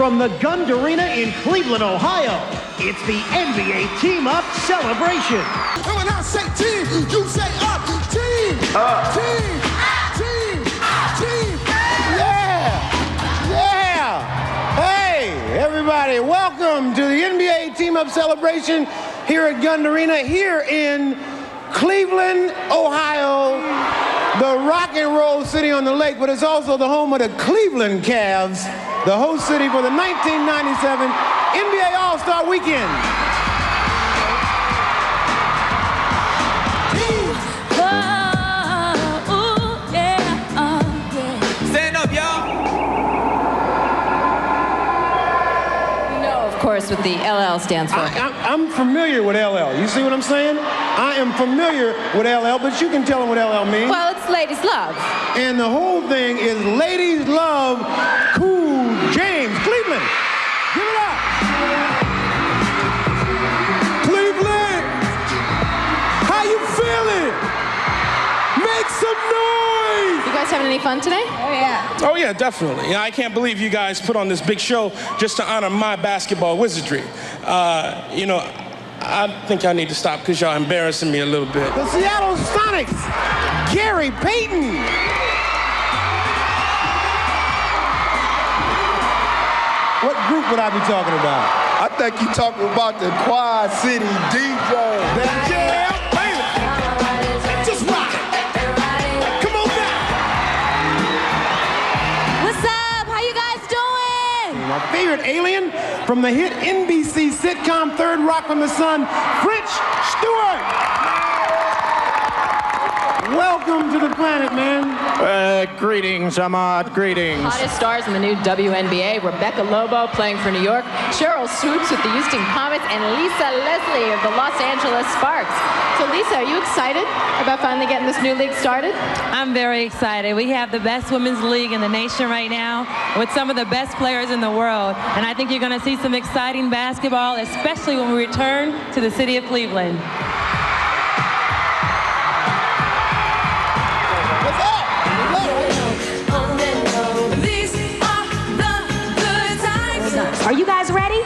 From the Gund Arena in Cleveland, Ohio, it's the NBA Team Up Celebration. And when I say team, you say up. Team, team, team, team. Yeah! Hey, everybody, welcome to the NBA Team Up Celebration here at Gund Arena, here in Cleveland, Ohio, the rock and roll city on the lake, but it's also the home of the Cleveland Cavs, the host city for the 1997 NBA All-Star Weekend. Stand up, y'all. You know, of course, what the LL stands for. I'm familiar with LL. You see what I'm saying? I am familiar with LL, but you can tell them what LL means. Well, it's Ladies Love. And the whole thing is Ladies Love Cool James. Cleveland, give it up. Cleveland, how you feeling? Make some noise. You guys having any fun today? Oh, yeah, definitely. Yeah, I can't believe you guys put on this big show just to honor my basketball wizardry. You know, I think I need to stop because y'all embarrassing me a little bit. The Seattle Sonics, Gary Payton. What group would I be talking about? I think you talking about the Quad City DJ. Yeah, baby. Just rock it. Come on back. What's up? How you guys doing? My favorite alien from the hit NBC sitcom Third Rock from the Sun, French Stewart. Welcome to the planet, man. Greetings, Ahmad, greetings. Hottest stars in the new WNBA, Rebecca Lobo playing for New York, Cheryl Swoops with the Houston Comets, and Lisa Leslie of the Los Angeles Sparks. So Lisa, are you excited about finally getting this new league started? I'm very excited. We have the best women's league in the nation right now with some of the best players in the world. And I think you're going to see some exciting basketball, especially when we return to the city of Cleveland. Are you guys ready?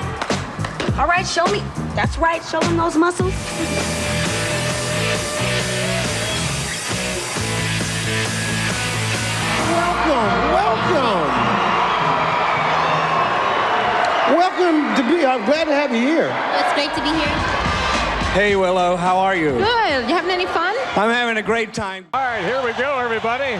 All right, show me. That's right, show them those muscles. Welcome to be, I'm glad to have you here. It's great to be here. Hey, Willow, how are you? Good. You having any fun? I'm having a great time. All right, here we go, everybody.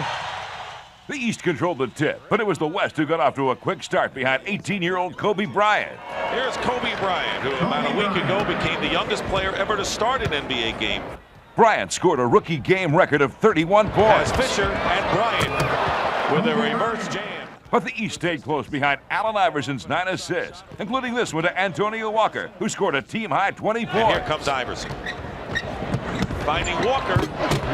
The East controlled the tip, but it was the West who got off to a quick start behind 18-year-old Kobe Bryant. Here's Kobe Bryant, who about a week ago became the youngest player ever to start an NBA game. Bryant scored a rookie game record of 31 points. As Fisher and Bryant with a reverse jam. But the East stayed close behind Allen Iverson's 9 assists, including this one to Antonio Walker, who scored a team-high 20 points. And here comes Iverson. Finding Walker.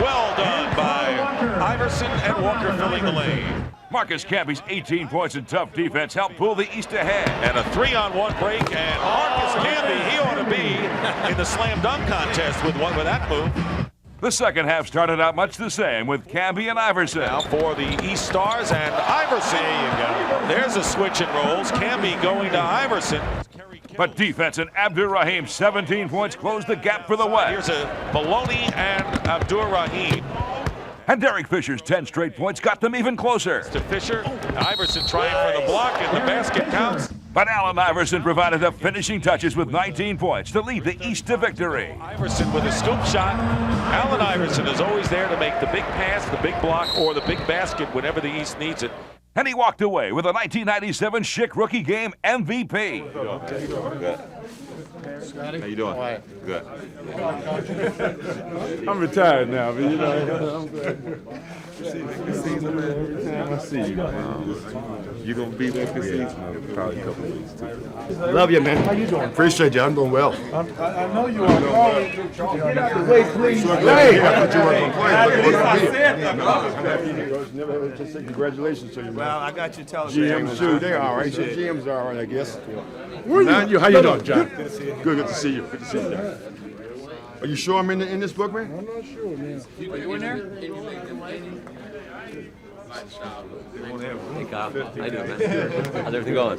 Well done by Iverson, and Walker filling the lane. Marcus Camby's 18 points and tough defense helped pull the East ahead. And a 3-on-1 break, and Marcus Camby, he ought to be in the slam dunk contest with that move. The second half started out much the same with Camby and Iverson. Now for the East Stars and Iverson. There you go. There's a switch and rolls. Camby going to Iverson. But defense and Abdur-Rahim's 17 points closed the gap for the West. Here's a Maloney and Abdur-Rahim. And Derek Fisher's 10 straight points got them even closer. To Fisher, Iverson trying for the block, and the basket counts. But Allen Iverson provided the finishing touches with 19 points to lead the East to victory. Iverson with a scoop shot. Allen Iverson is always there to make the big pass, the big block, or the big basket whenever the East needs it. And he walked away with a 1997 Schick Rookie Game MVP. How you doing? Good. I'm retired now, but you know, I'm glad. Every time I see you, you're gonna be there for probably a couple of weeks too. Love you, man. How you doing? Appreciate you. I'm doing well. I know you are. Get out of the way, please. Hey, I thought you weren't complaining. Never just say congratulations to you, man. Well, I got you telling GM's too. They're all right. GM's are all right, I guess. Where you? How you doing, John? Good to see you. Good to see you. Good to see you. Are you sure I'm in this book, man? I'm not sure, man. You in there? Hey, Kyle. How you doing, man? How's everything going?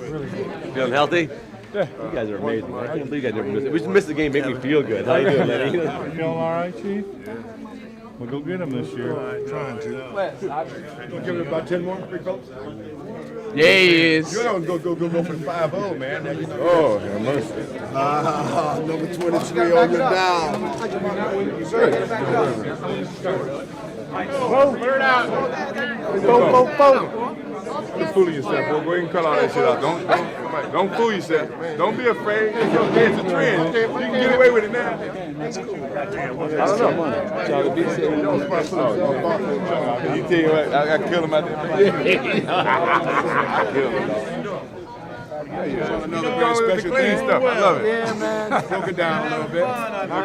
Feeling healthy? Yeah. You guys are amazing. I can't believe you guys never missed it. We just missed the game, make me feel good. How you doing, man? You feeling all right, Chief? Yeah. We'll go get him this year. Trying to. We'll give it about 10 more, big folks. Yeah, he is. You don't go for the 5-0, man. Now you know. Oh, have mercy. Number 23 on your down. Clear it out. Go. Quit fooling yourself, boy. Go ahead and cut all that shit out. Don't fool yourself. Don't be afraid. It's a trend. You can get away with it now. I don't know. You tell you what, I killed him out there. I killed him. Another very special thing. Stuff. I love it. Yeah, man. Broke it down a little bit.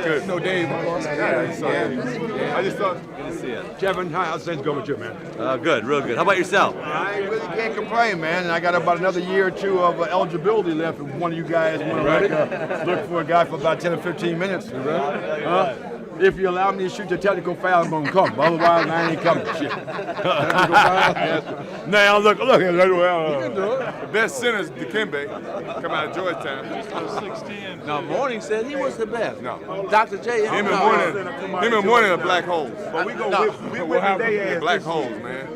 Good. No, Dave. I just thought. Good to see you. Kevin, how's things going with you, man? Good, real good. How about yourself? I really can't complain, man. And I got about another year or two of eligibility left if one of you guys want to look for a guy for about 10 or 15 minutes. If you allow me to shoot the technical foul, I'm going to come. Otherwise, I ain't coming. Shit. Now, look. The best center is Dikembe. Come out of Georgetown. 6'10". No, Morning said he was the best. No. Dr. J. Him and Morning are black holes. But we whip their ass. Black holes, man.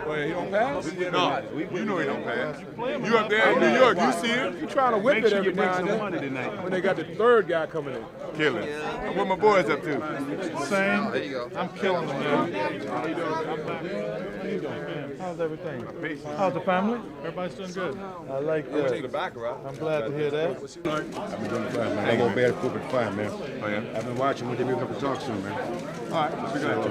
Well, he don't pass? No, you know he don't pass. You up there in New York, you see him. You trying to whip it every now and then when they got the third guy coming in. Killing. What my boys up to? Same. There you go. I'm killing them, man. How you doing? How's everything? How's the family? Everybody's doing good. I like that. I'm glad to hear that. I've been doing fine, man. I'm going bad at corporate fine, man. Oh, yeah? I've been watching when they come to talk soon, man. All right, we're glad to.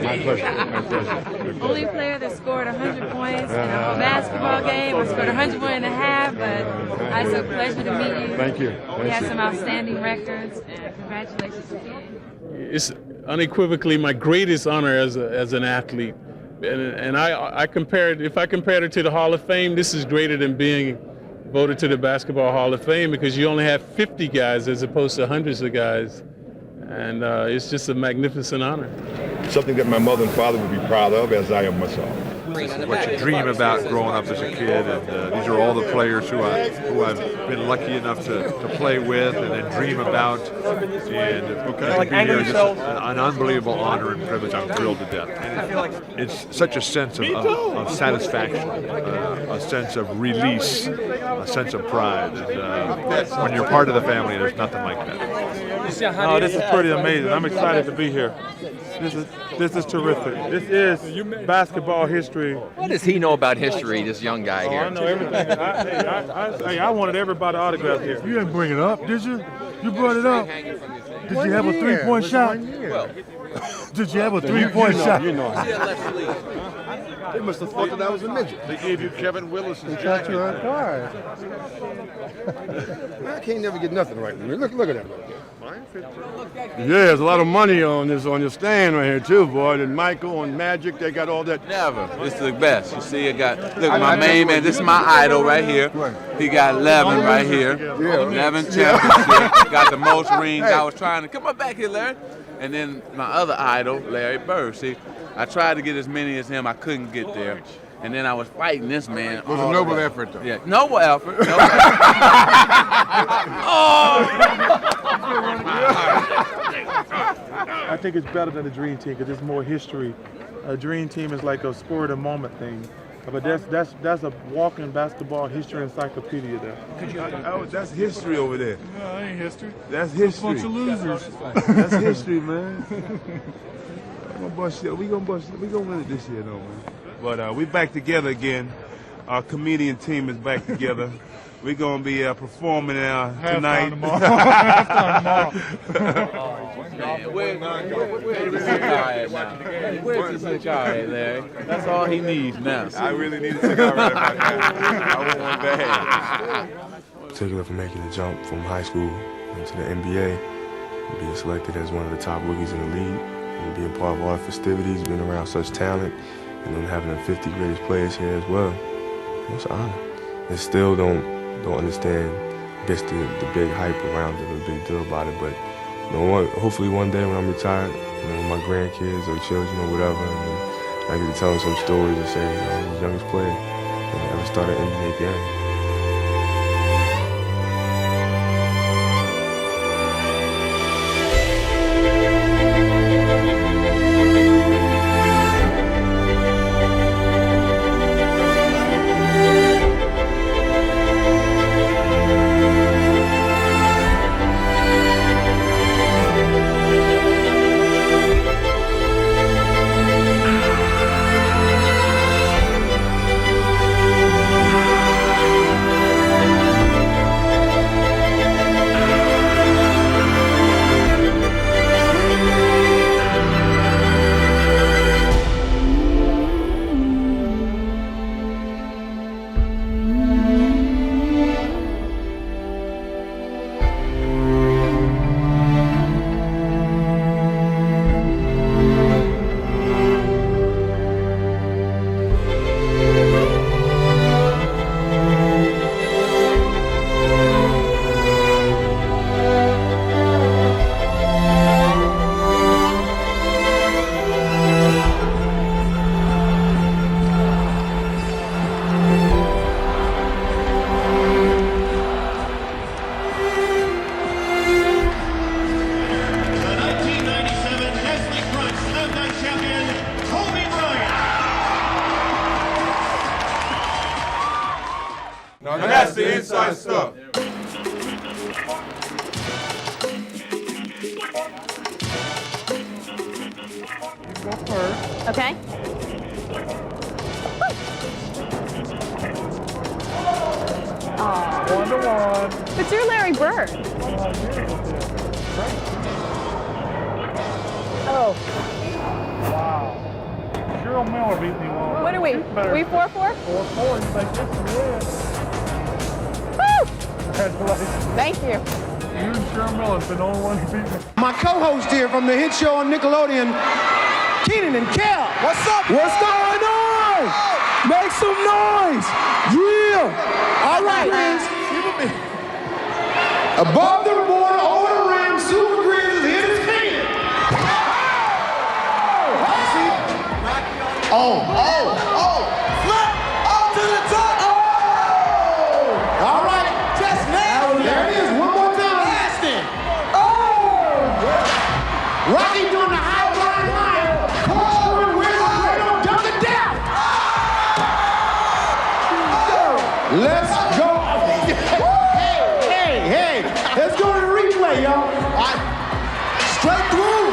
Thanks. Only player that scored 100 points in a basketball game. I scored 101 and a half, but it's a pleasure to meet you. Thank you. You have some outstanding records, and congratulations again. It's unequivocally my greatest honor as an athlete. And I compared, if I compared it to the Hall of Fame, this is greater than being voted to the Basketball Hall of Fame because you only have 50 guys as opposed to hundreds of guys. And it's just a magnificent honor. Something that my mother and father would be proud of, as I am myself. This is what you dream about growing up as a kid, and these are all the players who I've been lucky enough to play with and then dream about. And to be here is just an unbelievable honor and privilege. I'm thrilled to death. And it's such a sense of satisfaction, a sense of release, a sense of pride. And when you're part of the family, there's nothing like that. Oh, this is pretty amazing. I'm excited to be here. This is terrific. This is basketball history. What does he know about history, this young guy here? I know everything. I wanted everybody autograph here. You didn't bring it up, did you? You brought it up. Did you have a three-point shot? Did you have a three-point shot? They must have thought that I was a midget. They gave you Kevin Willis's Got you on card. I can't never get nothing right. Look at that. Yeah, there's a lot of money on your stand right here too, boy. And Michael and Magic, they got all that. Never. This is the best. You see, my main man. This is my idol right here. He got 11 right here. 11 championships. Got the most rings. I was trying to come on back here, Larry. And then my other idol, Larry Bird. See, I tried to get as many as him. I couldn't get there. And then I was fighting this man. It was a noble effort, though. Yeah, noble effort. I think it's better than the Dream Team because there's more history. A Dream Team is like a spur of the moment thing. But that's a walking basketball history encyclopedia there. That's history over there. No, that ain't history. That's history. A bunch of losers. That's history, man. We gonna win it this year, though, man. But we back together again. Our comedian team is back together. We're gonna be performing tonight. Where's the cigar at now? Where's the cigar at, Larry? That's all he needs now. I really need a cigar right about now. I want that. Particular for making the jump from high school into the NBA, being selected as one of the top rookies in the league, and being part of all the festivities, being around such talent, and then having the 50 greatest players here as well. It's an honor. And still don't understand, I guess, the big hype around it, the big deal about it. But you know, hopefully one day when I'm retired, you know, with my grandkids or children or whatever, and I get to tell them some stories and say, you know, I was the youngest player that ever started an NBA game. Now that's the inside stuff. Go first. Okay. Oh. 1-1. But you're Larry Bird. Oh. Wow. Cheryl Miller beat me one. What are we? We 4-4? 4-4. You think this is it? Woo! Congratulations. Thank you. You and Cheryl Miller have been the only one who beat me. My co-host here from the hit show on Nickelodeon, Keenan and Kel. What's up? What's going on? Make some noise. Yeah. All right. Above the border, over the rim, Super Grizz is hit his feet. Oh. Flip up to the top. Oh. All right. Just now. There it is. One more time. Lasting. Oh. Rocky doing the high line line. Corkscrew, where's the Grado? Dump it down. Let's go. Hey. Let's go to the replay, y'all. Straight through.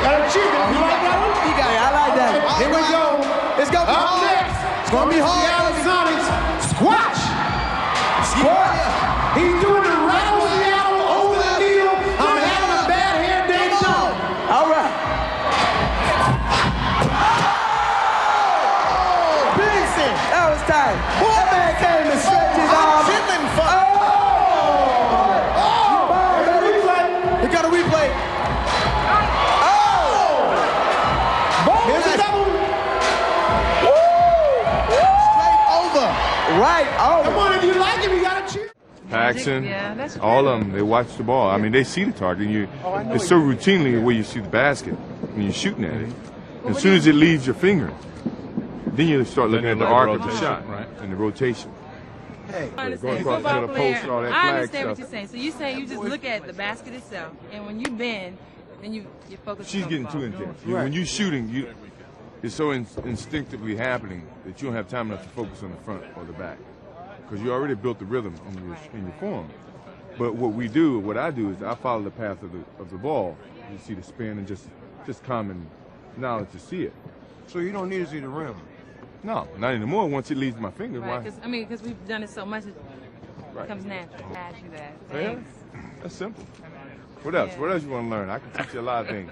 Got a chicken. You like that one? You got it. I like that. Here we go. Let's go. Up next. It's going to be hard. Seattle Sonics. Squash. He's doing the rattle Seattle over the field. I'm having a bad hair day song. All right. Benson. That was tight. That man came to stretch his arm. You got a replay. Here's a double. Woo! Straight over. Right. Oh. Come on, if you like him, you gotta cheer. Paxson, all of them, they watch the ball. I mean, they see the target. It's so routinely where you see the basket when you're shooting at it. As soon as it leaves your finger, then you start looking at the arc of the shot, right, and the rotation. Hey, I Going understand. across Football to the player, post and all that I flag understand what stuff. you're saying. So you say you just look at the basket itself, and when you bend, then you focus She's on getting the too ball. intense. When you're shooting, it's so instinctively happening that you don't have time enough to focus on the front or the back because you already built the rhythm in your form. But what I do is I follow the path of the ball. You see the spin and just common knowledge to see it. So you don't need to see the rim. No, not anymore. Once it leaves my finger, Right, why? because we've done it so much, it comes natural. I ask you that. Yeah, Thanks. that's simple. What else? Yeah. What else you want to learn? I can teach you a lot of things.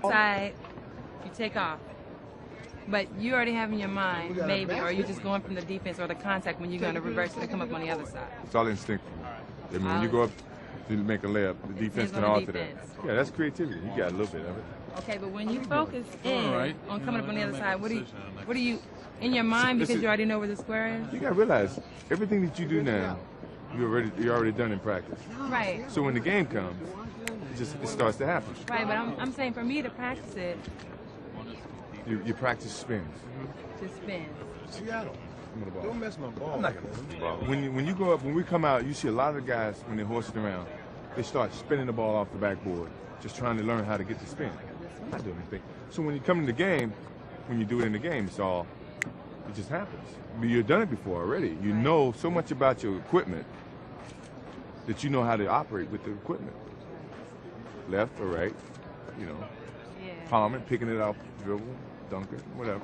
Side, you take off. But you already have in your mind, maybe, or you're just going from the defense or the contact when you're going to reverse it and come up on the other side. It's all instinctual. I mean, when you go up to make a layup, the defense can alter that. Yeah, that's creativity. You got a little bit of it. Okay, but when you focus in on coming up on the other side, what do you in your mind, because you already know where the square is? You got to realize everything that you do now, you're already done in practice. Right. So when the game comes, it starts to happen. Right, but I'm saying for me to practice it, you practice spins. to spin. Seattle. Don't mess my ball. I'm not gonna mess the ball. When we come out, you see a lot of the guys when they're horsing around, they start spinning the ball off the backboard, just trying to learn how to get the spin. I'm not doing anything. So when you come in the game, when you do it in the game, it just happens. But you've done it before already. You know so much about your equipment that you know how to operate with the equipment. Left or right, palming, picking it off, dribble, dunking, whatever.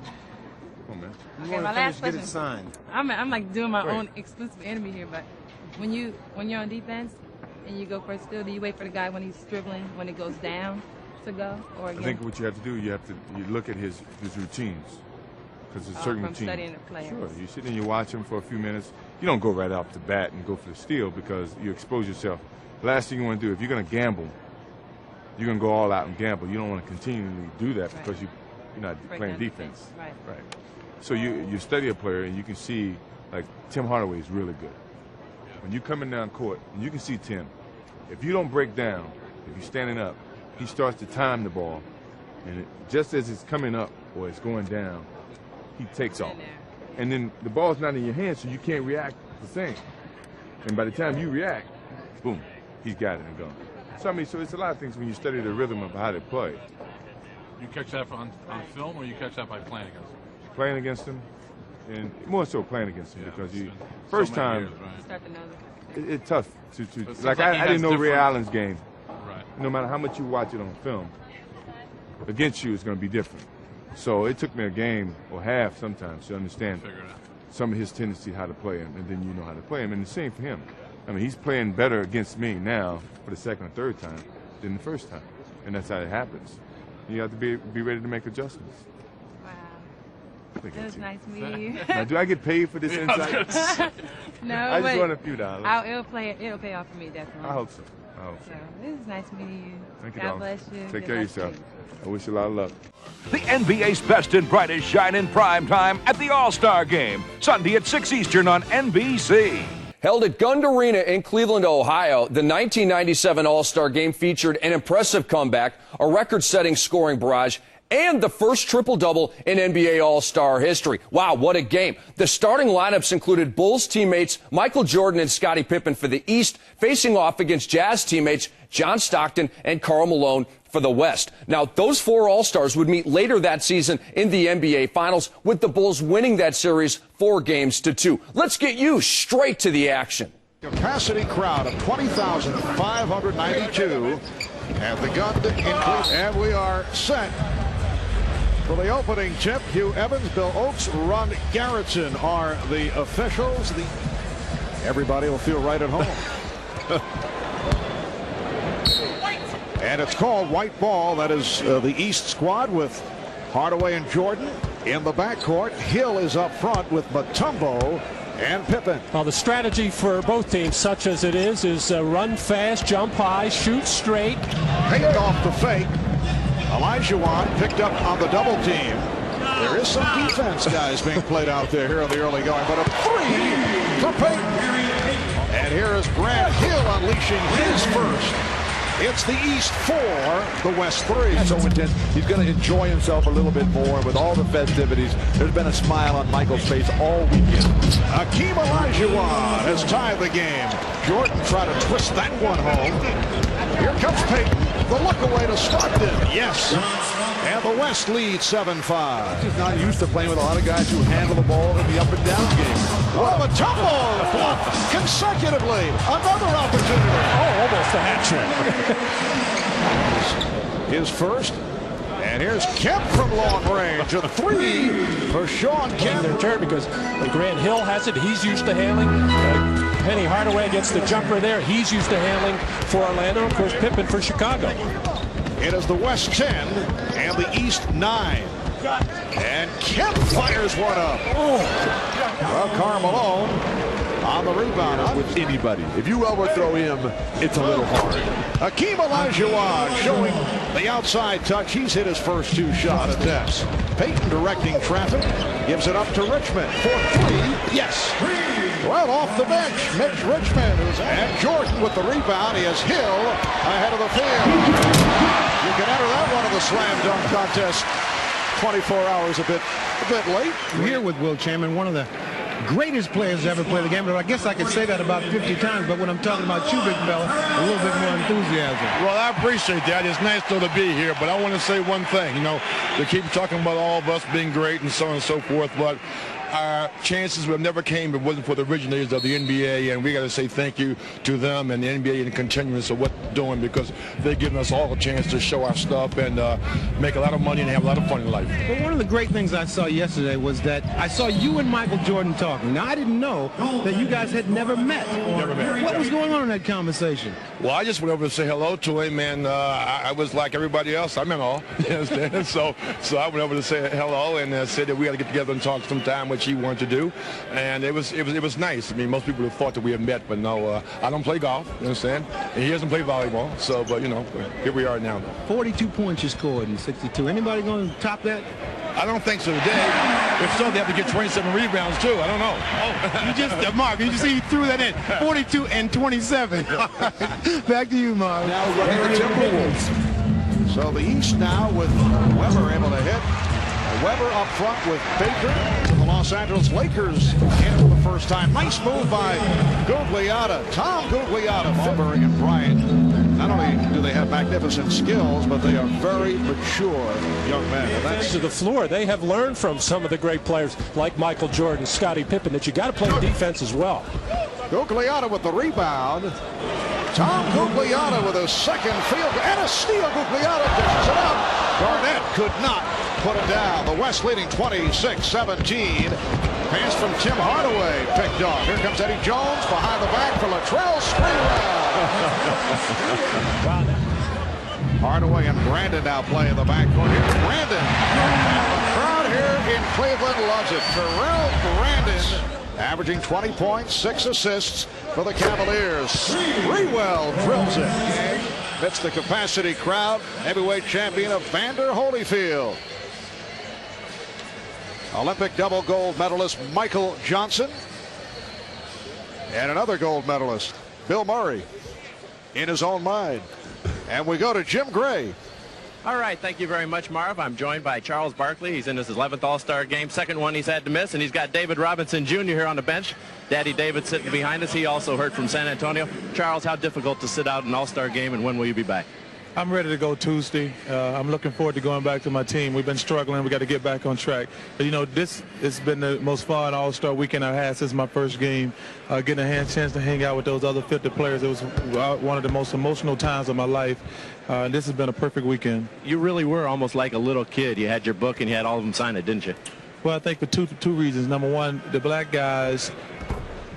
Come on, man. Okay, my last question. Get it signed. I'm like doing my own exclusive interview here, but when you're on defense and you go for a steal, do you wait for the guy when he's dribbling, when it goes down to go? Or again? I think what you have to do, you look at his routines. Because there's certain from routines. studying the players. Sure. You sit and you watch him for a few minutes. You don't go right off the bat and go for the steal because you expose yourself. The last thing you want to do, if you're going to gamble, you're going to go all out and gamble. You don't want to continually do that because you're not playing defense. Right. So you study a player and you can see, like, Tim Hardaway is really good. When you're coming down court, and you can see Tim, if you don't break down, if you're standing up, he starts to time the ball. And just as it's coming up or it's going down, he takes off. And then the ball's not in your hand, so you can't react the same. And by the time you react, boom, he's got it and gone. So it's a lot of things when you study the rhythm of how they play. You catch that on film, or you catch that by playing against them? Playing against them, and more so playing against them because first time, Start to know it's tough to like I didn't know Ray Allen's game. Right. No matter how much you watch it on film, against you it's going to be different. So it took me a game or half sometimes to understand some of his tendency how to play him, and then you know how to play him. And the same for him. I mean, he's playing better against me now for the second or third time than the first time, and that's how it happens. You have to be ready to make adjustments. Wow. It was nice meeting you. Now, do I get paid for this insight? No, I just but won a few dollars. It'll pay off for me, definitely. I hope so. So, it was nice meeting you. Thank you, God darling. bless you. Take Good care of luck to yourself. you. I wish you a lot of luck. The NBA's best and brightest shine in prime time at the All-Star Game, Sunday at 6 Eastern on NBC. Held at Gund Arena in Cleveland, Ohio, the 1997 All-Star Game featured an impressive comeback, a record-setting scoring barrage, and the first triple-double in NBA All-Star history. Wow, what a game. The starting lineups included Bulls teammates Michael Jordan and Scottie Pippen for the East, facing off against Jazz teammates John Stockton and Karl Malone for the West. Now, those four All-Stars would meet later that season in the NBA Finals, with the Bulls winning that series 4-2. Let's get you straight to the action. Capacity crowd of 20,592 at the Gund in Cleveland. And we are set for the opening tip. Hugh Evans, Bill Oakes, Ron Garrettson are the officials. Everybody will feel right at home. And it's called white ball. That is the East squad with Hardaway and Jordan in the backcourt. Hill is up front with Mutombo and Pippen. Well, the strategy for both teams, such as it is run fast, jump high, shoot straight. Picked off the fake. Olajuwon picked up on the double team. There is some defense, guys, being played out there here in the early going, but a three for Payton. And here is Grant Hill unleashing his first It's the East 4, the West 3. So intense. He's going to enjoy himself a little bit more with all the festivities. There's been a smile on Michael's face all weekend. Akeem Olajuwon has tied the game. Jordan tried to twist that one home. Here comes Payton. The look away to Stockton. Yes. And the West leads 7-5. He's not used to playing with a lot of guys who handle the ball in the up and down game. What a tumble! Blocked consecutively. Another opportunity. Oh, almost a hat trick. His first. And here's Kemp from long range. A 3 for Sean Kemp. Their turn because Grant Hill has it. He's used to handling. Penny Hardaway gets the jumper there. He's used to handling for Orlando. Of course, Pippen for Chicago. It is the West 10 and the East 9. And Kemp fires one up. Well, Karl Malone on the rebound. With anybody. If you overthrow him, it's a little hard. Akeem Olajuwon showing the outside touch. He's hit his first 2 shot attempts. Payton directing traffic. Gives it up to Richmond for 3. Yes. Well, off the bench, Mitch Richmond. And Jordan with the rebound. He has Hill ahead of the field. You can enter that one of the slam dunk contest. 24 hours a bit late. I'm here with Will Chamberlain, one of the greatest players to ever play the game. But I guess I could say that about 50 times. But when I'm talking about you, big fella, a little bit more enthusiasm. Well, I appreciate that. It's nice though to be here. But I want to say one thing. You know, they keep talking about all of us being great and so on and so forth. But our chances would have never came if it wasn't for the originators of the NBA, and we got to say thank you to them and the NBA and the continuance of what they're doing, because they're giving us all a chance to show our stuff and make a lot of money and have a lot of fun in life. Well, one of the great things I saw yesterday was that I saw you and Michael Jordan talking. Now, I didn't know that you guys had never met. Never met. What was going on in that conversation? Well, I just went over to say hello to him, and I was like everybody else. I meant all. You understand? So I went over to say hello and said that we got to get together and talk sometime, which he wanted to do, and it was nice. I mean, most people have thought that we have met, but no, I don't play golf. You understand? And he doesn't play volleyball. So, but you know, here we are now. 42 points you scored in 62. Anybody going to top that? I don't think so today. If so, they have to get 27 rebounds too. I don't know. Oh, you just, Mark, you see he threw that in. 42 and 27. Back to you, Mark. Now running the Timberwolves. So the East now with Weber able to hit. Weber up front with Baker. The Los Angeles Lakers in for the first time. Nice move by Gugliotta. Tom Gugliotta, Mulberry and Bryant. Not only do they have magnificent skills, but they are very mature young men. And that's to the floor. They have learned from some of the great players like Michael Jordan, Scottie Pippen, that you got to play defense as well. Gugliotta with the rebound. Tom Gugliotta with a second field and a steal. Gugliotta dishes it up. Garnett could not put it down. The West leading 26-17. Pass from Tim Hardaway picked off. Here comes Eddie Jones behind the back for Latrell Sprewell. Hardaway and Brandon now play in the backcourt. Here's Brandon. And the crowd here in Cleveland loves it. Terrell Brandon averaging 20 points, 6 assists for the Cavaliers. Sprewell drills it. That's the capacity crowd. Heavyweight champion Evander Holyfield. Olympic double gold medalist Michael Johnson. And another gold medalist, Bill Murray, in his own mind. And we go to Jim Gray. All right, thank you very much, Marv. I'm joined by Charles Barkley. He's in his 11th All-Star game, second one he's had to miss, and he's got David Robinson Jr. here on the bench. Daddy David sitting behind us. He also heard from San Antonio. Charles, how difficult to sit out an All-Star game, and when will you be back? I'm ready to go Tuesday. I'm looking forward to going back to my team. We've been struggling. We got to get back on track. But, you know, this has been the most fun All-Star weekend I've had since my first game. Getting a chance to hang out with those other 50 players. It was one of the most emotional times of my life. And this has been a perfect weekend. You really were almost like a little kid. You had your book and you had all of them sign it, didn't you? Well, I think for two reasons. Number one, the black guys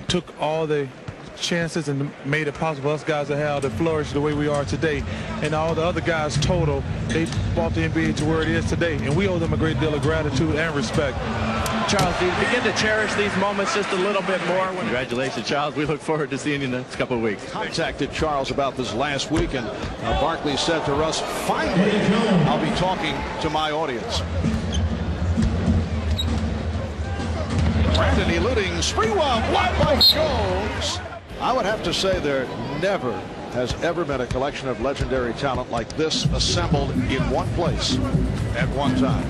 took all the chances and made it possible for us guys to have to flourish the way we are today. And all the other guys total, they brought the NBA to where it is today. And we owe them a great deal of gratitude and respect. Charles, do you begin to cherish these moments just a little bit more? Congratulations, Charles. We look forward to seeing you in the next couple of weeks. Contacted Charles about this last week, and Barkley said to Russ, finally, I'll be talking to my audience. Brandon eluding Sprewell, blocked by Jones. I would have to say there never has ever been a collection of legendary talent like this assembled in one place at one time.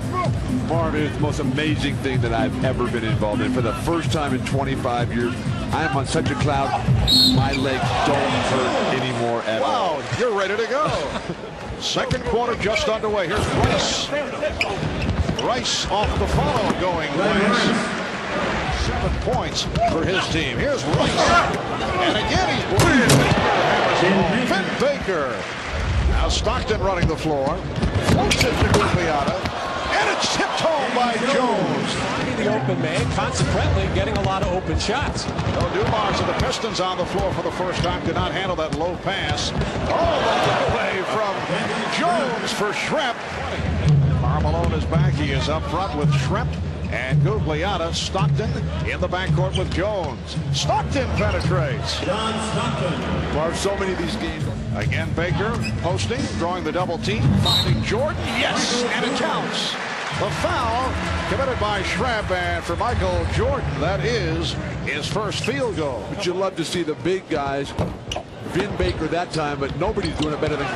Marv, it's the most amazing thing that I've ever been involved in. For the first time in 25 years, I am on such a cloud, my legs don't hurt anymore at all. Wow, you're ready to go. Second quarter just underway. Here's Rice. Rice off the follow going wins. 7 points for his team. Here's Rice. And again he's blocked. Finn Baker. Now Stockton running the floor. Floats it to Guglielmo. And it's tipped home by Jones. The open man, consequently getting a lot of open shots. No, Dumars and the Pistons on the floor for the first time could not handle that low pass. Oh, the away from Jones for Schrempf. Malone is back. He is up front with Schrempf and Guglielmo. Stockton in the backcourt with Jones. Stockton penetrates. Marv, so many of these games. Again, Baker posting, drawing the double team, finding Jordan. Yes, and it counts. The foul committed by Schrempf, and for Michael Jordan, that is his first field goal. But you love to see the big guys. Vin Baker that time, but nobody's doing it better than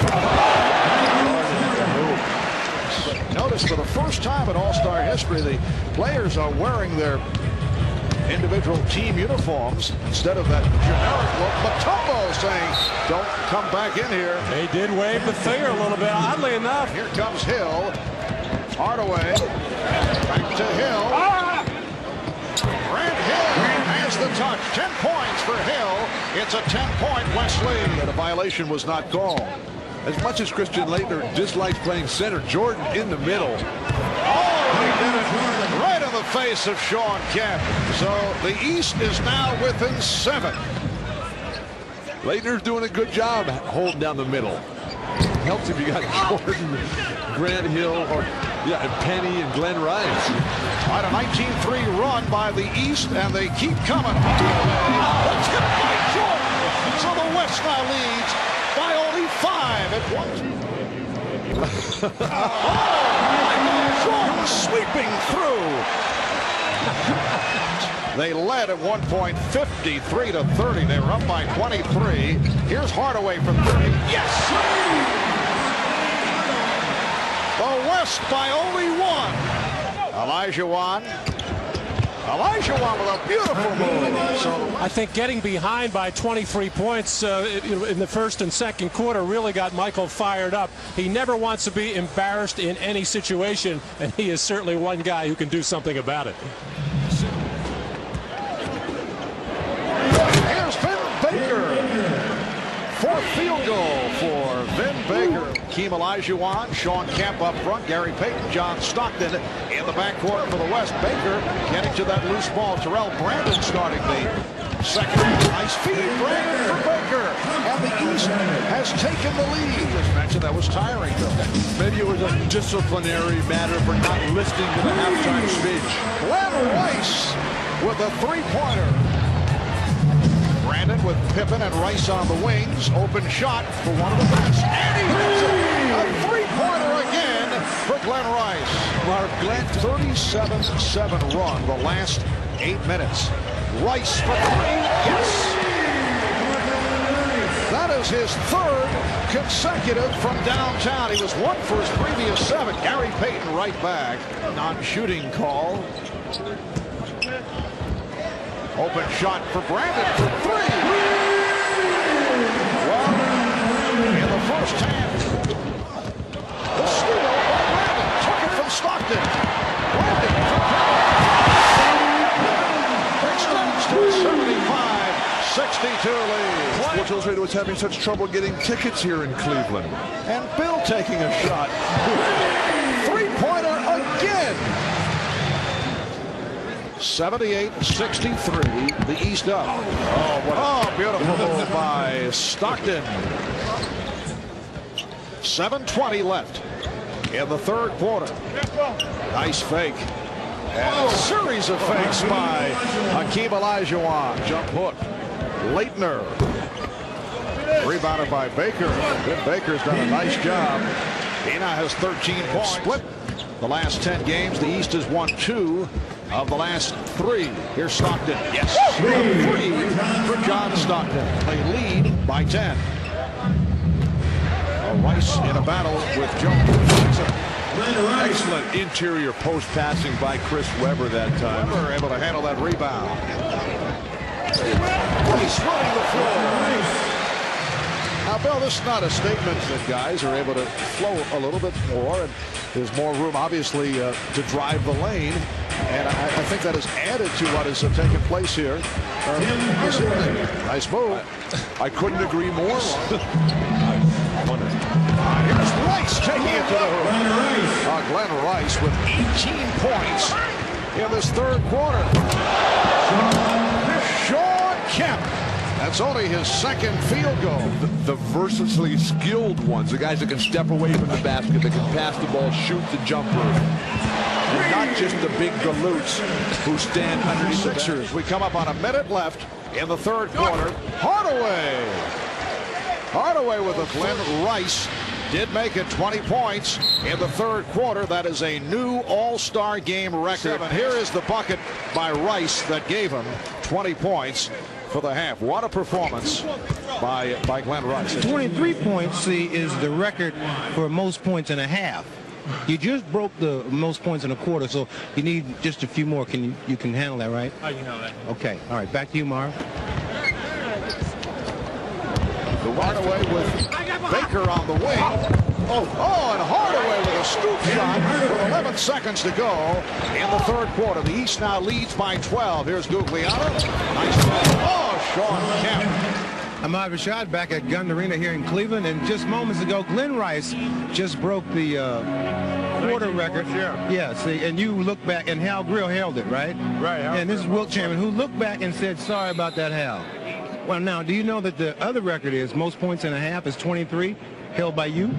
Notice for the first time in All-Star history, the players are wearing their individual team uniforms instead of that generic look. Mutombo saying, don't come back in here. They did wave the finger a little bit, oddly enough. Here comes Hill. Hardaway. Back to Hill. Grant Hill has the touch. 10 points for Hill. It's a 10-point West lead. The violation was not called. As much as Christian Laettner dislikes playing center, Jordan in the middle. Oh, he did it right in the face of Sean Kemp. So the East is now within 7. Laettner's doing a good job holding down the middle. Helps if you got Jordan, Grant Hill, or and Penny and Glen Rice. Quite a 19-3 run by the East, and they keep coming. Let's get it by Jordan. So the West now leads by only 5 at once. Jordan sweeping through. They led at one point 53-30. They were up by 23. Here's Hardaway from 30. Yes! The West by only 1. Olajuwon with a beautiful move. So I think getting behind by 23 points in the first and second quarter really got Michael fired up. He never wants to be embarrassed in any situation, and he is certainly one guy who can do something about it. Here's Vin Baker. Fourth field goal for Vin Baker. Keem Olajuwon, Sean Kemp up front, Gary Payton, John Stockton in the backcourt for the West. Baker getting to that loose ball. Terrell Brandon starting the second. Nice feed, Brandon for Baker. And the East has taken the lead. Just mentioned that was tiring, though. Maybe it was a disciplinary matter for not listening to the halftime speech. Glen Rice with a three-pointer. Brandon with Pippen and Rice on the wings. Open shot for one of the best. And he hits it. A three-pointer again for Glen Rice. Mark Glen, 37-7 run the last 8 minutes. Rice for 3. Yes. That is his third consecutive from downtown. He was 1 for his previous 7. Gary Payton right back. Non-shooting call. Open shot for Brandon for 3. Well, in the first half, the steal by Brandon took it from Stockton. Brandon for extends to a 75-62 lead. Sports Illustrated was having such trouble getting tickets here in Cleveland. And Bill taking a shot. Three-pointer again. 78-63, the East up. Oh, beautiful move by Stockton. 7:20 left in the third quarter. Nice fake. And a series of fakes by Hakeem Olajuwon. Jump hook. Laettner. Rebounded by Baker. Vin Baker's done a nice job. He now has 13 points. Split the last 10 games. The East has won 2 of the last 3. Here's Stockton. Yes. 3 for John Stockton. They lead by 10. Rice in a battle with Jones. Excellent interior post passing by Chris Webber that time. Webber able to handle that rebound. Rice running the floor. Now, Bill, this is not a statement that guys are able to flow a little bit more, and there's more room, obviously, to drive the lane. And I think that has added to what has taken place here this evening. Nice move. I couldn't agree more. Here's Rice taking it to the hoop. Glen Rice with 18 points in this third quarter. Sean Kemp. That's only his second field goal. The versatily skilled ones, the guys that can step away from the basket, that can pass the ball, shoot the jumper. And not just the big galoots who stand underneath the Sixers. We come up on a minute left in the third quarter. Hardaway with a Glen Rice did make it 20 points in the third quarter. That is a new All-Star game record. And here is the bucket by Rice that gave him 20 points for the half. What a performance by Glen Rice. 23 points, see, is the record for most points in a half. You just broke the most points in a quarter, so you need just a few more. You can handle that, right? I can handle that. Okay. All right. Back to you, Marv. The Hardaway with Baker on the wing. And Hardaway with a scoop shot with 11 seconds to go in the third quarter. The East now leads by 12. Here's Guglielmo. Nice play. Sean Kemp. I'm Iverson back at Gund Arena here in Cleveland, and just moments ago, Glen Rice just broke the quarter record. Yeah, see, and you look back, and Hal Grill held it, right? Right. And this is Wilt Chamberlain, who looked back and said, sorry about that, Hal. Well, now, do you know that the other record is most points in a half is 23, held by you?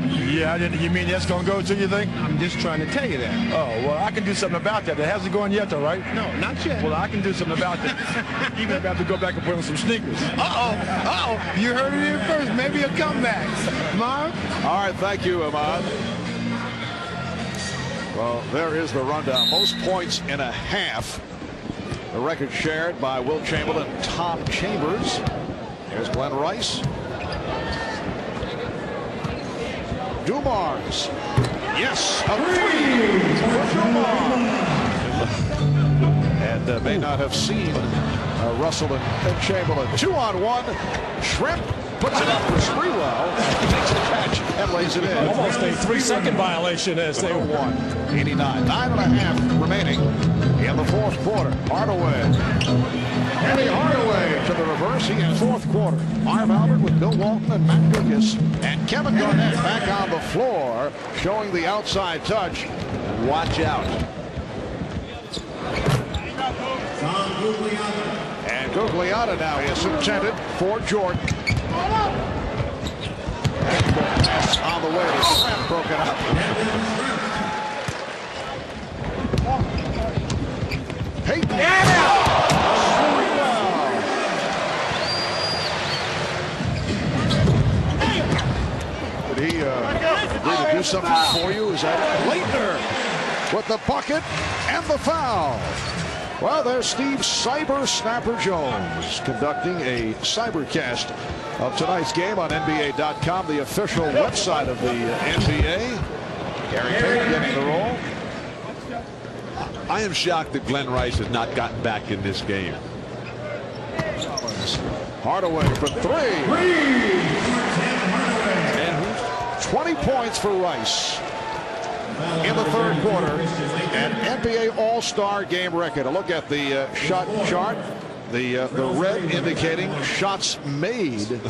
Yeah, you mean that's going to go to, you think? I'm just trying to tell you that. Oh, well, I can do something about that. It hasn't gone yet, though, right? No, not yet. Well, I can do something about that. Even if I have to go back and put on some sneakers. You heard it here first. Maybe a comeback. Marv? All right, thank you, Ahmad. Well, there is the rundown. Most points in a half. The record shared by Wilt Chamberlain and Tom Chambers. Here's Glen Rice. Dumars. Yes, a three for Dumars. And may not have seen Russell and Chamberlain. 2-on-1. Shrimp puts it up for Sprewell. Takes the catch and lays it in. Almost a 3-second violation as they won. 89. 9.5 remaining in the fourth quarter. Hardaway. Eddie Hardaway to the reverse. He in fourth quarter. Marv Albert with Bill Walton and Matt Gugas. And Kevin Garnett back on the floor, showing the outside touch. Watch out. And Guglielmo now is intended for Jordan. And pass on the way. Smith broken up. Peyton. Did he agree to do something for you? Is that it? Leitner with the bucket and the foul. Well, there's Steve Cyber Snapper Jones conducting a cybercast of tonight's game on NBA.com, the official website of the NBA. Gary Payton getting the roll. I am shocked that Glen Rice has not gotten back in this game. Hardaway for three. And 20 points for Rice in the third quarter. An NBA All-Star game record. A look at the shot chart. The red indicating shots made.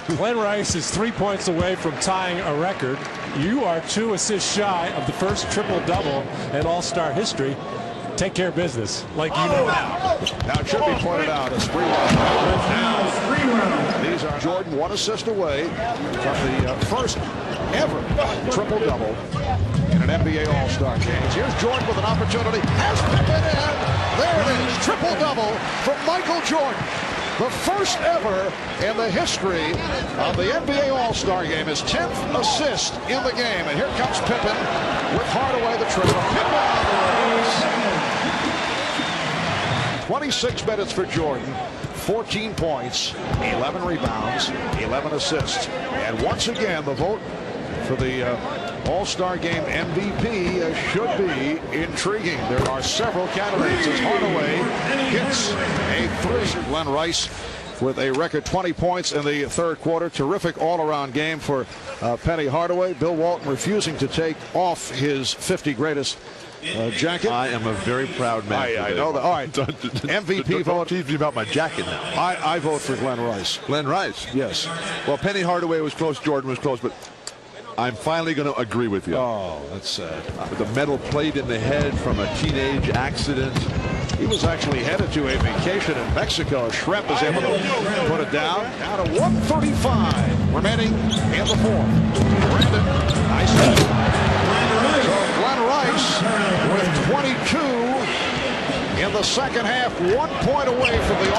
Glen Rice is 3 points away from tying a record. You are 2 assists shy of the first triple-double in All-Star history. Take care of business, like you know now. Now it should be pointed out as Sprewell. These are Jordan 1 assist away from the first ever triple-double in an NBA All-Star game. Here's Jordan with an opportunity. Has Pippen in. There it is. Triple-double from Michael Jordan. The first ever in the history of the NBA All-Star game. His 10th assist in the game. And here comes Pippen with Hardaway the triple. Pippen on the release. 26 minutes for Jordan. 14 points, 11 rebounds, 11 assists. And once again, the vote for the All-Star Game MVP should be intriguing. There are several candidates as Hardaway hits a three. Glen Rice with a record 20 points in the third quarter. Terrific all-around game for Penny Hardaway. Bill Walton refusing to take off his 50 greatest jacket. I am a very proud man. I know that. All right. MVP vote. Don't tease me about my jacket now. I vote for Glen Rice. Glen Rice? Yes. Well, Penny Hardaway was close. Jordan was close, but I'm finally going to agree with you. Oh, that's sad. With the metal plate in the head from a teenage accident. He was actually headed to a vacation in Mexico. Schrep is able to put it down to 1:35 remaining in the fourth. Brandon, nice hit. So Glen Rice with 22 in the second half, 1 point away from the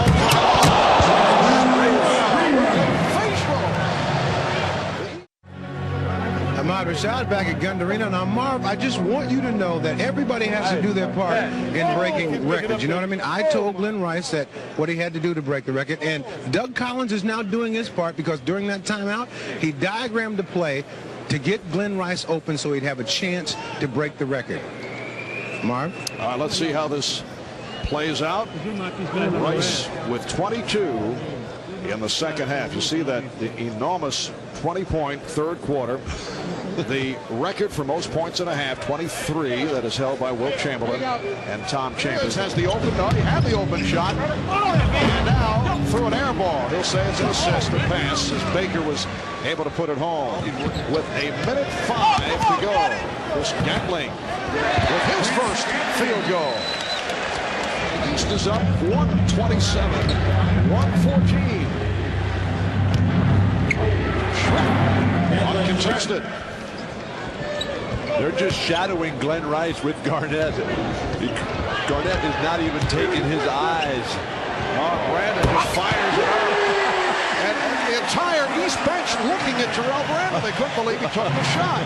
Ahmad Rashad back at Gund Arena. Now, Marv, I just want you to know that everybody has to do their part in breaking records. You know what I mean? I told Glen Rice that what he had to do to break the record, and Doug Collins is now doing his part because during that timeout, he diagrammed the play to get Glen Rice open so he'd have a chance to break the record. Marv? Let's see how this plays out. Rice with 22 in the second half. You see that the enormous 20-point third quarter. The record for most points in a half, 23, that is held by Wilt Chamberlain and Tom Chambers. Has the open, no, he had the open shot. And now through an air ball. He'll say it's an assist, a pass, as Baker was able to put it home. With a minute 5 to go. Chris Gatling with his first field goal. The East is up 127, 114. Uncontested. They're just shadowing Glen Rice with Garnett. Garnett is not even taking his eyes. Brandon just fires it up. And the entire East bench looking at Terrell Brandon. They couldn't believe he took the shot.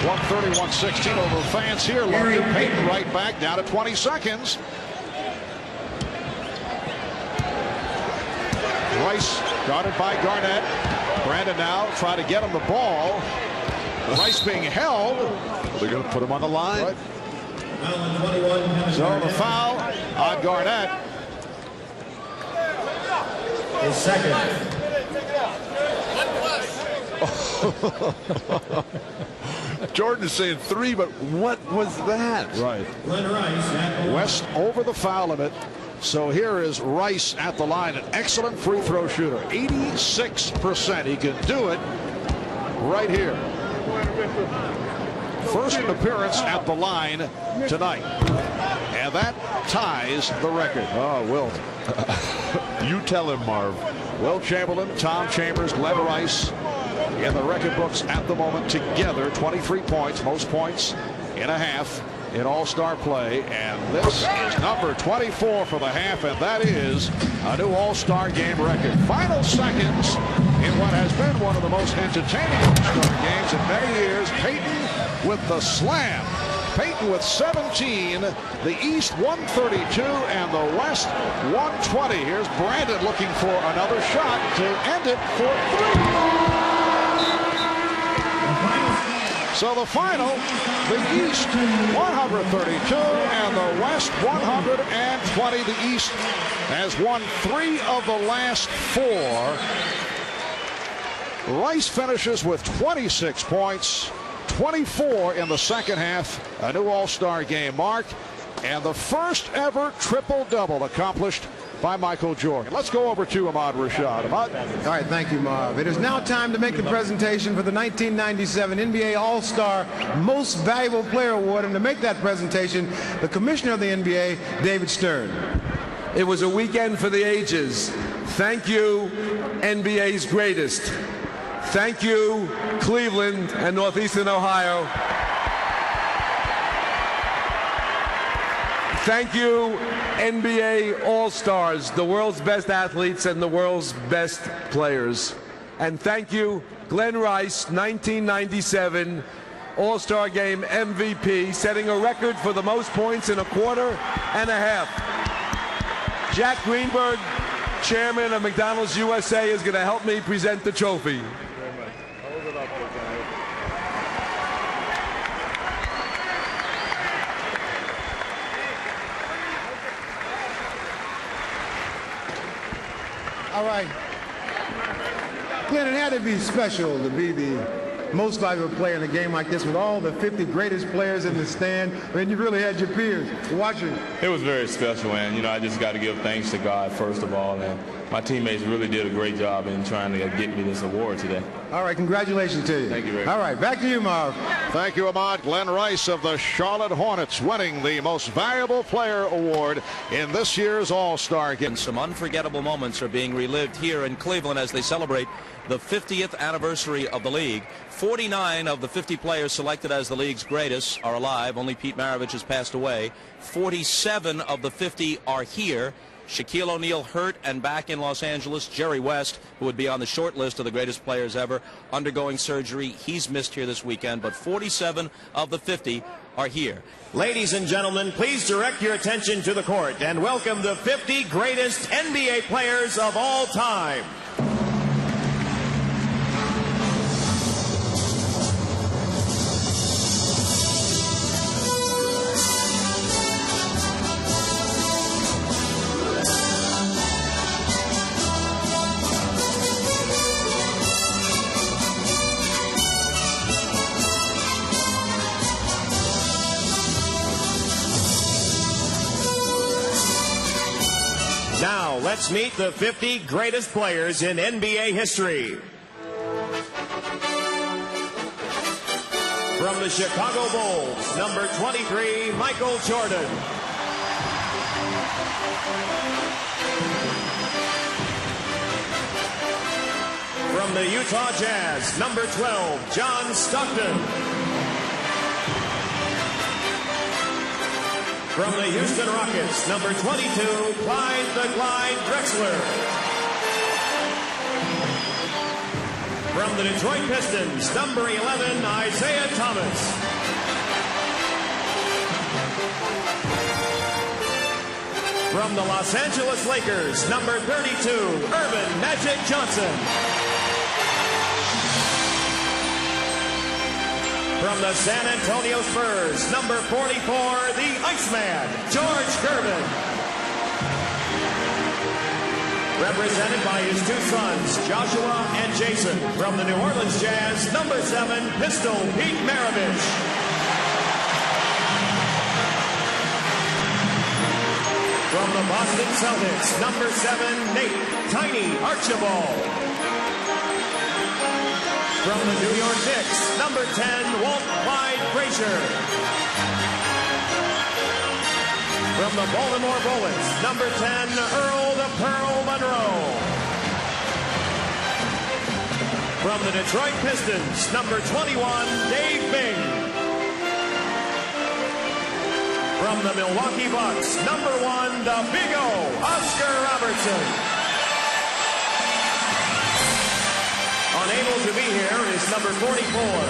130-116 over the fans here. London Payton right back down to 20 seconds. Rice guarded by Garnett. Brandon now trying to get him the ball. Rice being held. They're going to put him on the line. Right. So the foul on Garnett. His second. Jordan is saying 3, but what was that? Right. West over the foul limit. So here is Rice at the line, an excellent free throw shooter. 86%. He can do it right here. First appearance at the line tonight. And that ties the record. Oh, Wilt. You tell him, Marv. Wilt Chamberlain, Tom Chambers, Glen Rice in the record books at the moment together. 23 points, most points in a half in All-Star play. And this is number 24 for the half, and that is a new All-Star game record. Final seconds in what has been one of the most entertaining All-Star games in many years. Payton with the slam. Payton with 17, the East 132 and the West 120. Here's Brandon looking for another shot to end it for 3. So the final, the East 132 and the West 120. The East has won 3 of the last 4. Rice finishes with 26 points. 24 in the second half, a new All-Star game mark, and the first ever triple-double accomplished by Michael Jordan. Let's go over to Ahmad Rashad. Ahmad. All right, thank you, Marv. It is now time to make the presentation for the 1997 NBA All-Star Most Valuable Player Award, and to make that presentation, the Commissioner of the NBA, David Stern. It was a weekend for the ages. Thank you, NBA's greatest. Thank you, Cleveland and Northeastern Ohio. Thank you, NBA All-Stars, the world's best athletes and the world's best players. And thank you, Glen Rice, 1997 All-Star Game MVP, setting a record for the most points in a quarter and a half. Jack Greenberg, chairman of McDonald's USA, is going to help me present the trophy. All right. Glenn, it had to be special to be the most valuable player in a game like this with all the 50 greatest players in the stand. I mean, you really had your peers watching. It was very special, and, I just got to give thanks to God, first of all, and my teammates really did a great job in trying to get me this award today. All right, congratulations to you. Thank you very much. All right, back to you, Marv. Thank you, Ahmad. Glen Rice of the Charlotte Hornets winning the Most Valuable Player Award in this year's All-Star Game. Some unforgettable moments are being relived here in Cleveland as they celebrate the 50th anniversary of the league. 49 of the 50 players selected as the league's greatest are alive. Only Pete Maravich has passed away. 47 of the 50 are here. Shaquille O'Neal hurt and back in Los Angeles. Jerry West, who would be on the short list of the greatest players ever, undergoing surgery. He's missed here this weekend, but 47 of the 50 are here. Ladies and gentlemen, please direct your attention to the court and welcome the 50 greatest NBA players of all time. Now, let's meet the 50 greatest players in NBA history. From the Chicago Bulls, number 23, Michael Jordan. From the Utah Jazz, number 12, John Stockton. From the Houston Rockets, number 22, Clyde the Glide Drexler. From the Detroit Pistons, number 11, Isaiah Thomas. From the Los Angeles Lakers, number 32, Earvin Magic Johnson. From the San Antonio Spurs, number 44, the Iceman, George Gervin. Represented by his two sons, Joshua and Jason. From the New Orleans Jazz, number 7, Pistol Pete Maravich. From the Boston Celtics, number 7, Nate Tiny Archibald. From the New York Knicks, number 10, Walt Clyde Frazier. From the Baltimore Bullets, number 10, Earl the Pearl Monroe. From the Detroit Pistons, number 21, Dave Bing. From the Milwaukee Bucks, number 1, the Big O, Oscar Robertson. Unable to be here is number 44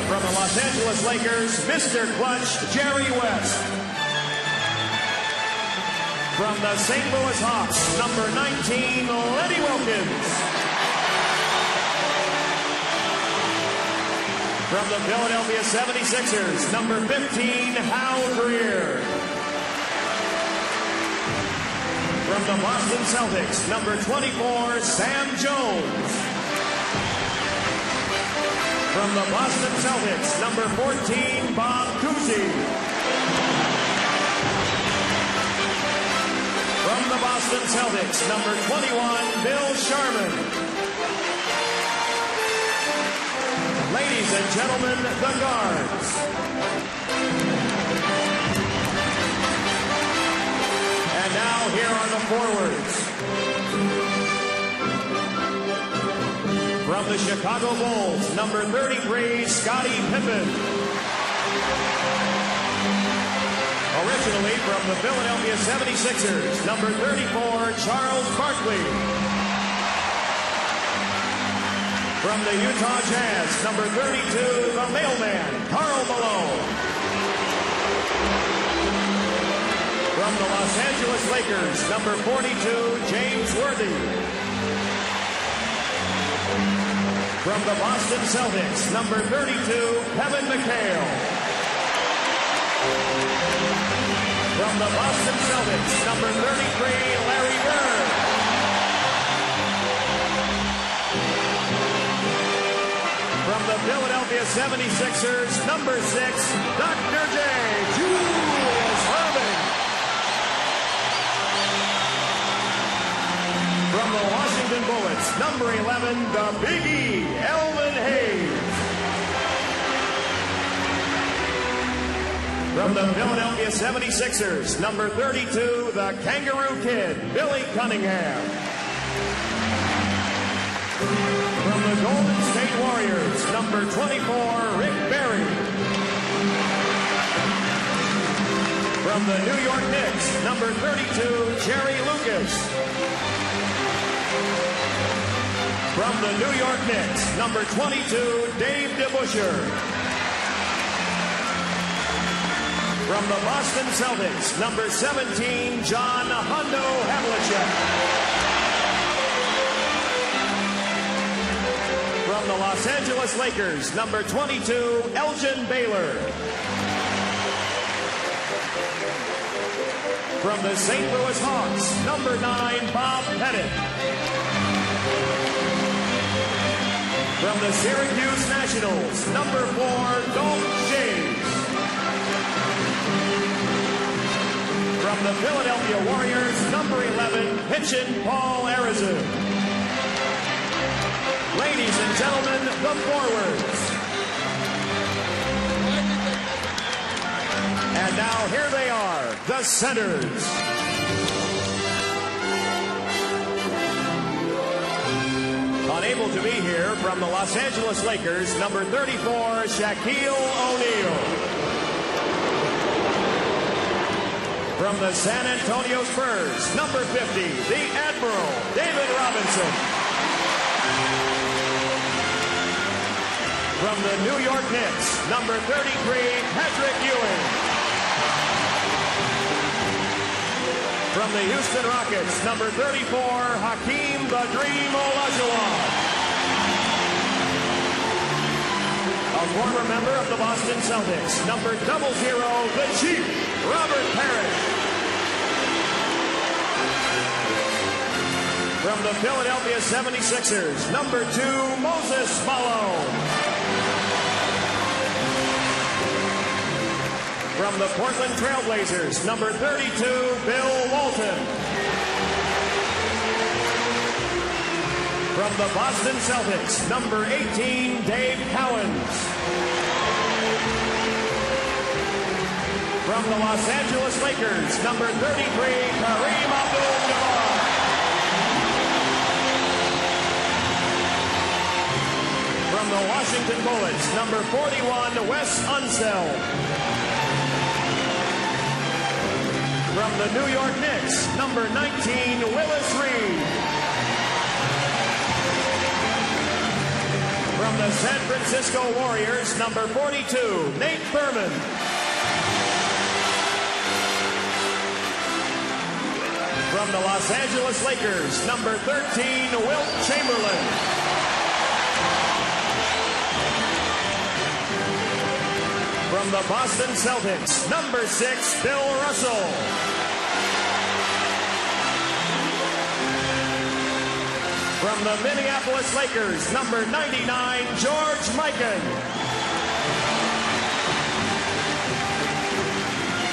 from the Los Angeles Lakers, Mr. Clutch, Jerry West. From the St. Louis Hawks, number 19, Lenny Wilkins. From the Philadelphia 76ers, number 15, Hal Greer. From the Boston Celtics, number 24, Sam Jones. From the Boston Celtics, number 14, Bob Cousy. From the Boston Celtics, number 21, Bill Sharman. Ladies and gentlemen, the guards. And now here are the forwards. From the Chicago Bulls, number 33, Scottie Pippen. Originally from the Philadelphia 76ers, number 34, Charles Barkley. From the Utah Jazz, number 32, the mailman, Karl Malone. From the Los Angeles Lakers, number 42, James Worthy. From the Boston Celtics, number 32, Kevin McHale. From the Boston Celtics, number 33, Larry Bird. From the Philadelphia 76ers, number 6, Dr. J. Julius Erving. From the Washington Bullets, number 11, the Big E, Elvin Hayes. From the Philadelphia 76ers, number 32, the Kangaroo Kid, Billy Cunningham. From the Golden State Warriors, number 24, Rick Barry. From the New York Knicks, number 32, Jerry Lucas. From the New York Knicks, number 22, Dave DeBusschere. From the Boston Celtics, number 17, John Hondo Havlicek. From the Los Angeles Lakers, number 22, Elgin Baylor. From the St. Louis Hawks, number 9, Bob Pettit. From the Syracuse Nationals, number 4, Dolph James. From the Philadelphia Warriors, number 11, Hitchin Paul Arizin. Ladies and gentlemen, the forwards. And now here they are, the centers. Unable to be here from the Los Angeles Lakers, number 34, Shaquille O'Neal. From the San Antonio Spurs, number 50, the Admiral, David Robinson. From the New York Knicks, number 33, Patrick Ewing. From the Houston Rockets, number 34, Hakeem the Dream Olajuwon. A former member of the Boston Celtics, number 00, the Chief, Robert Parrish. From the Philadelphia 76ers, number 2, Moses Malone. From the Portland Trailblazers, number 32, Bill Walton. From the Boston Celtics, number 18, Dave Cowens. From the Los Angeles Lakers, number 33, Kareem Abdul-Jabbar. From the Washington Bullets, number 41, Wes Unseld. From the New York Knicks, number 19, Willis Reed. From the San Francisco Warriors, number 42, Nate Thurman. From the Los Angeles Lakers, number 13, Wilt Chamberlain. From the Boston Celtics, number 6, Bill Russell. From the Minneapolis Lakers, number 99, George Mikan.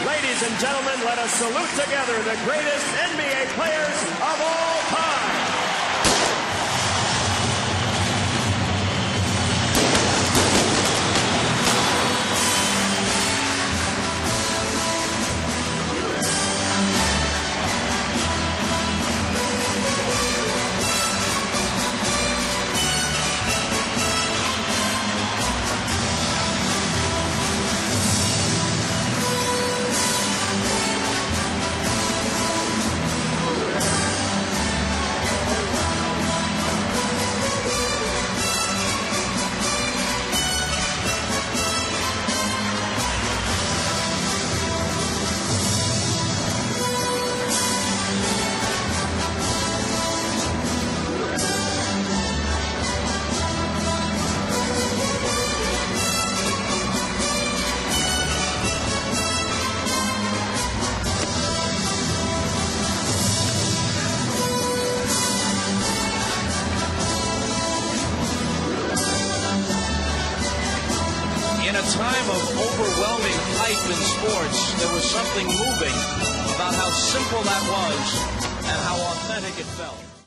Ladies and gentlemen, let us salute together the greatest NBA players of all time. sports, there was something moving about how simple that was and how authentic it felt.